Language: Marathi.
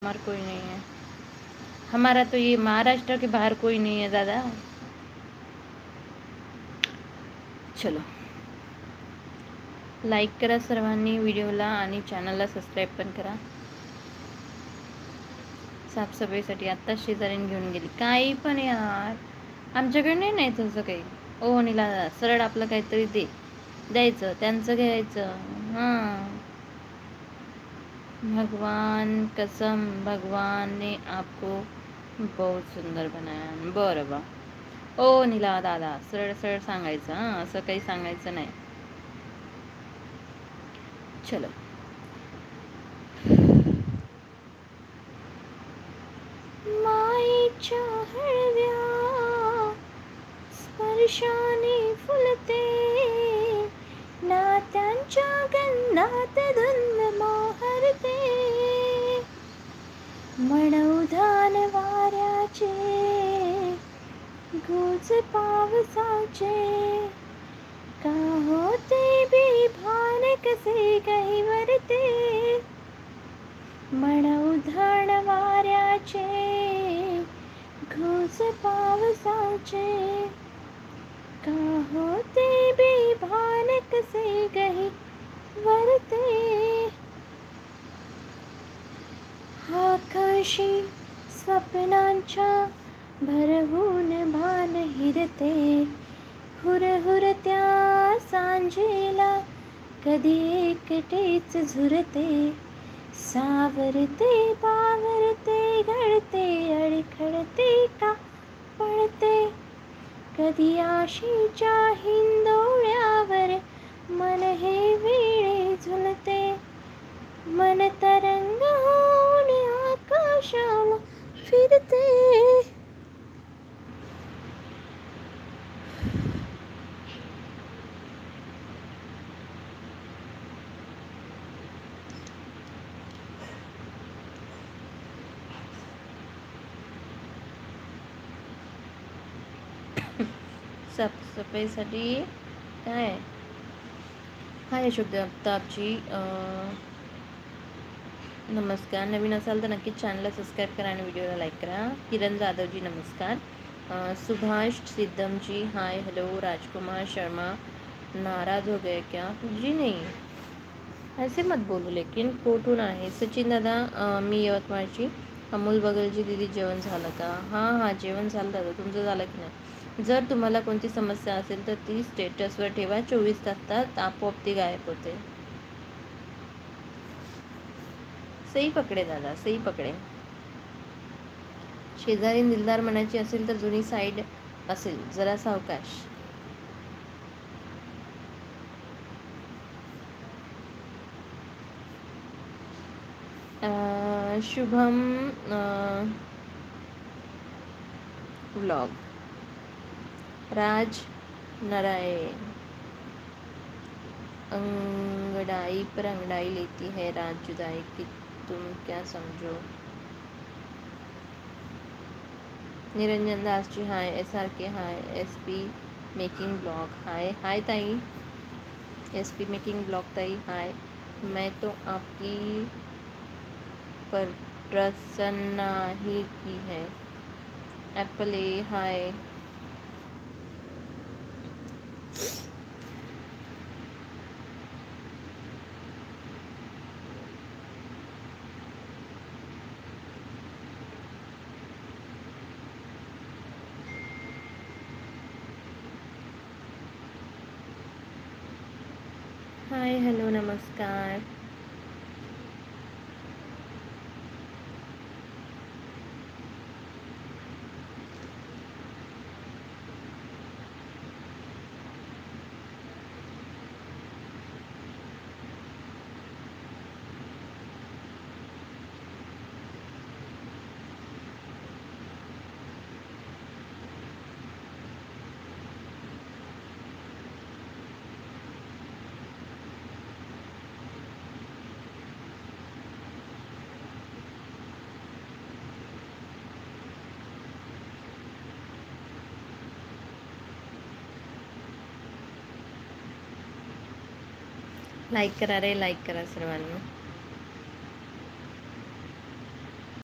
हमारा कोई नहीं है, हमारा तो ये महाराष्ट्र के बाहर कोई नहीं है दादा. चलो, लाईक करा सर्वांनी व्हिडिओला आणि चॅनलला सबस्क्राईब पण करा. साफसफाईसाठी आत्ताच शेजारीने घेऊन गेली. काही पण यार, आमच्याकडे नाही तसं काही. ओ नीला, सरळ आपलं काहीतरी द्यायचं, त्यांचं घ्यायचं. हां, भगवान कसम, भगवान ने आपको बहुत सुंदर बनाया. बरं बा. ओ नीला दादा, सरळ सरळ सांगायचं. हां, असं काही सांगायचं नाही. चलो, माईच्या हळव्या स्पर्शाने फुलते, नात्यांच्या गंधात धुंद मोहरते. मणवधान वाऱ्याचे, गुज पावसाचे, का होते बेभान कसे काही वरते. मणवधान वाऱ्याचे, गुज पावसाचे, का होते बेभान कसे काही वरते. आकाशी स्वप्नांच्या भरवून भान हिरते, हुरहुरत्या सांजेला कधी एकटेच झुरते. सावरते बावरते घडते अडखडते का पळते. कधी आशेच्या हिंदोळ्यावर मन हे वेळे झुलते. मन तरंग होऊन आकाशाला फिरते. साफसफाईसाठी काय हाय अशोक दत्तापजी. नमस्कार. नवीन असाल तर नक्कीच चॅनलला सबस्क्राईब करा आणि व्हिडिओला लाईक करा. किरण जाधवजी नमस्कार. Subhash Siddhamji hi hello. राजकुमार शर्मा नाराज हो गए क्या? जी नहीं, ऐसे मत बोलो. लेकिन कोठून आहे? सचिन दादा मी यवतमाळची. अमोल बगलजी दीदी जेवण झालं का? हां जेवण झालं दादा. तुमचं झालं की नाही? जर तुम्हाला कोणती समस्या असेल तर ती स्टेटसवर ठेवा. 24 तासात आपोआप ती गायब होते. सही पकडे दादा, सही पकडे. शेजारी दिलदार म्हणायची असेल तर जुनी साईड असेल. जरा सावकाश. शुभम व्लॉग. राज नारायण. अंगड़ाई पर अंगड़ाई लेती है रात जुदाई की, तुम क्या समझो. निरंजन दास जी हाय. SRK हाय. SP मेकिंग ब्लॉग हाय. हाय ताई. SP मेकिंग ब्लॉग ताई हाय. मैं तो आपकी पर प्रसन्ना ही की है. एप्पल ए हाय. हाय हॅलो नमस्कार. लाईक करा रे, लाईक करा सर्वांनी.